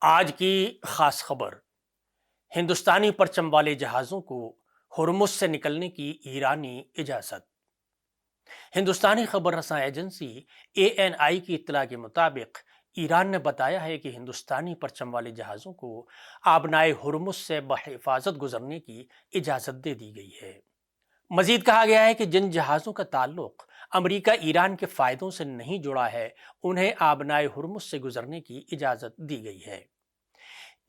آج کی خاص خبر: ہندوستانی پرچم والے جہازوں کو ہرمز سے نکلنے کی ایرانی اجازت۔ ہندوستانی خبر رساں ایجنسی ANI کی اطلاع کے مطابق ایران نے بتایا ہے کہ ہندوستانی پرچم والے جہازوں کو آبنائے ہرمز سے بحفاظت گزرنے کی اجازت دے دی گئی ہے۔ مزید کہا گیا ہے کہ جن جہازوں کا تعلق امریکہ ایران کے فائدوں سے نہیں جڑا ہے انہیں آبنائے ہرمز سے گزرنے کی اجازت دی گئی ہے۔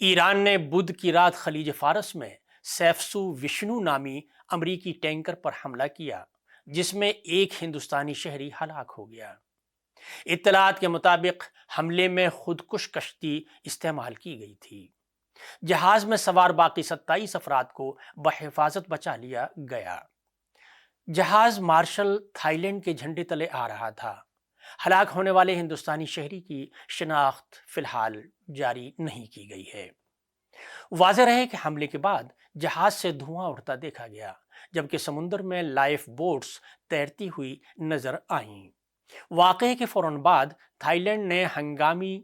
ایران نے بدھ کی رات خلیج فارس میں سیفسو وشنو نامی امریکی ٹینکر پر حملہ کیا، جس میں ایک ہندوستانی شہری ہلاک ہو گیا۔ اطلاعات کے مطابق حملے میں خودکش کشتی استعمال کی گئی تھی۔ جہاز میں سوار باقی 27 افراد کو بحفاظت بچا لیا گیا۔ جہاز مارشل تھائی لینڈ کے جھنڈے تلے آ رہا تھا۔ ہلاک ہونے والے ہندوستانی شہری کی شناخت فی الحال جاری نہیں کی گئی ہے۔ واضح رہے کہ حملے کے بعد جہاز سے دھواں اٹھتا دیکھا گیا، جبکہ سمندر میں لائف بوٹس تیرتی ہوئی نظر آئیں۔ واقعے کے فوراً بعد تھائی لینڈ نے ہنگامی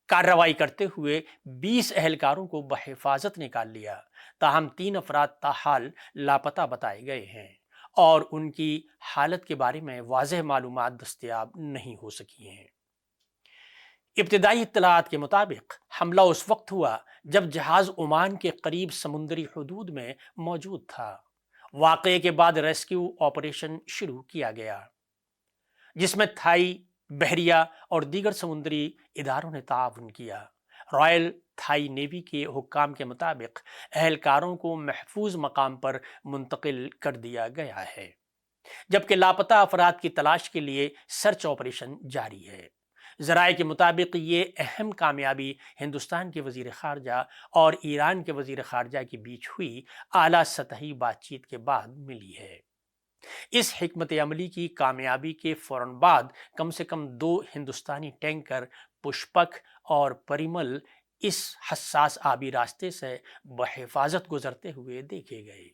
کارروائی کرتے ہوئے 20 اہلکاروں کو بحفاظت نکال لیا، تاہم 3 افراد تاحال لاپتہ بتائے گئے ہیں اور ان کی حالت کے بارے میں واضح معلومات دستیاب نہیں ہو سکی ہیں۔ ابتدائی اطلاعات کے مطابق حملہ اس وقت ہوا جب جہاز عمان کے قریب سمندری حدود میں موجود تھا۔ واقعے کے بعد ریسکیو آپریشن شروع کیا گیا، جس میں تھائی بحریہ اور دیگر سمندری اداروں نے تعاون کیا۔ رائل تھائی نیوی کے حکام کے مطابق اہلکاروں کو محفوظ مقام پر منتقل کر دیا گیا ہے، جبکہ لاپتہ افراد کی تلاش کے لیے سرچ آپریشن جاری ہے۔ ذرائع کے مطابق یہ اہم کامیابی ہندوستان کے وزیر خارجہ اور ایران کے وزیر خارجہ کے بیچ ہوئی اعلیٰ سطحی بات چیت کے بعد ملی ہے۔ اس حکمت عملی کی کامیابی کے فوراً بعد کم سے کم 2 ہندوستانی ٹینکر پشپک اور پریمل اس حساس آبی راستے سے بحفاظت گزرتے ہوئے دیکھے گئے۔